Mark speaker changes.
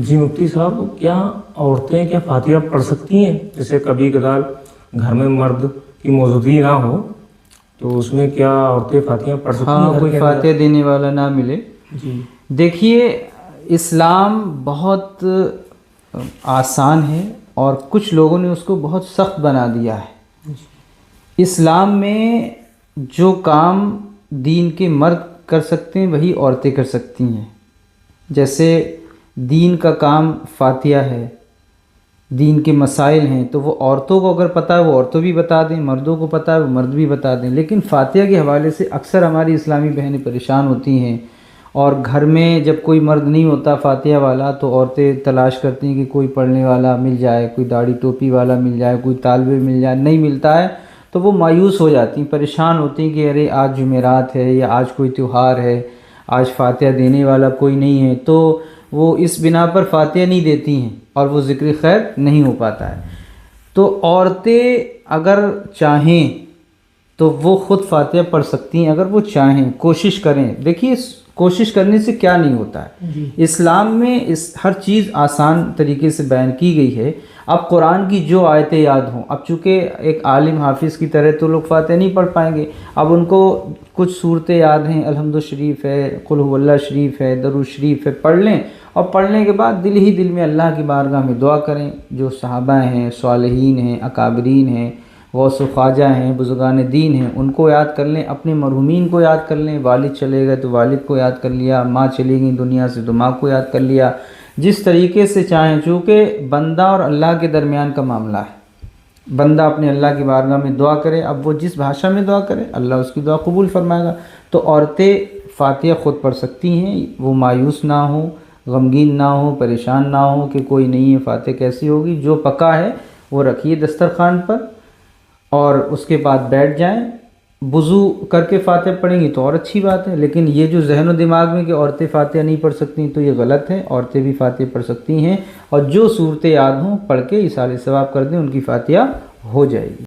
Speaker 1: جی مفتی صاحب، کیا عورتیں کیا فاتحہ پڑھ سکتی ہیں؟ جیسے کبھی کبھار گھر میں مرد کی موجودگی نہ ہو تو اس میں کیا عورتیں فاتحہ پڑھ سکتی ہیں
Speaker 2: ہاں،
Speaker 1: گھر
Speaker 2: کوئی
Speaker 1: کے اندر؟
Speaker 2: فاتحہ دینے والا نہ ملے.
Speaker 1: جی
Speaker 2: دیکھیے، اسلام بہت آسان ہے اور کچھ لوگوں نے اس کو بہت سخت بنا دیا ہے. اسلام میں جو کام دین کے مرد کر سکتے ہیں وہی عورتیں کر سکتی ہیں. جیسے دین کا کام فاتحہ ہے، دین کے مسائل ہیں، تو وہ عورتوں کو اگر پتہ ہے وہ عورتوں بھی بتا دیں، مردوں کو پتہ ہے وہ مرد بھی بتا دیں. لیکن فاتحہ کے حوالے سے اکثر ہماری اسلامی بہنیں پریشان ہوتی ہیں، اور گھر میں جب کوئی مرد نہیں ہوتا فاتحہ والا تو عورتیں تلاش کرتی ہیں کہ کوئی پڑھنے والا مل جائے، کوئی داڑھی ٹوپی والا مل جائے، کوئی طالب علم مل جائے. نہیں ملتا ہے تو وہ مایوس ہو جاتی ہیں، پریشان ہوتی ہیں کہ ارے آج جمعرات ہے یا آج کوئی تہوار ہے، آج فاتحہ دینے والا کوئی نہیں ہے، تو وہ اس بنا پر فاتحہ نہیں دیتی ہیں اور وہ ذکر خیر نہیں ہو پاتا ہے. تو عورتیں اگر چاہیں تو وہ خود فاتحہ پڑھ سکتی ہیں، اگر وہ چاہیں، کوشش کریں. دیکھیے، کوشش کرنے سے کیا نہیں ہوتا ہے. اسلام میں ہر چیز آسان طریقے سے بیان کی گئی ہے. اب قرآن کی جو آیتیں یاد ہوں، اب چونکہ ایک عالم حافظ کی طرح تو لوگ فاتحہ نہیں پڑھ پائیں گے، اب ان کو کچھ صورتیں یاد ہیں، الحمد شریف ہے، قل هو اللہ شریف ہے، درود شریف ہے، پڑھ لیں. اور پڑھنے کے بعد دل ہی دل میں اللہ کی بارگاہ میں دعا کریں. جو صحابہ ہیں، صالحین ہیں، اکابرین ہیں، غوث و خواجہ ہیں، بزرگان دین ہیں، ان کو یاد کر لیں، اپنے مرحومین کو یاد کر لیں. والد چلے گئے تو والد کو یاد کر لیا، ماں چلی گئی دنیا سے تو ماں کو یاد کر لیا. جس طریقے سے چاہیں، چونکہ بندہ اور اللہ کے درمیان کا معاملہ ہے. بندہ اپنے اللہ کی بارگاہ میں دعا کرے، اب وہ جس بھاشا میں دعا کرے اللہ اس کی دعا قبول فرمائے گا. تو عورتیں فاتحہ خود پڑھ سکتی ہیں. وہ مایوس نہ ہوں، غمگین نہ ہوں، پریشان نہ ہوں کہ کوئی نہیں ہے فاتحہ کیسی ہوگی. جو پکا ہے وہ رکھیے دسترخوان پر اور اس کے بعد بیٹھ جائیں. وضو کر کے فاتحہ پڑھیں گی تو اور اچھی بات ہے. لیکن یہ جو ذہن و دماغ میں کہ عورتیں فاتحہ نہیں پڑھ سکتی تو یہ غلط ہے. عورتیں بھی فاتحہ پڑھ سکتی ہیں، اور جو صورتیں یاد ہوں پڑھ کے ایصال ثواب کر دیں، ان کی فاتحہ ہو جائے گی.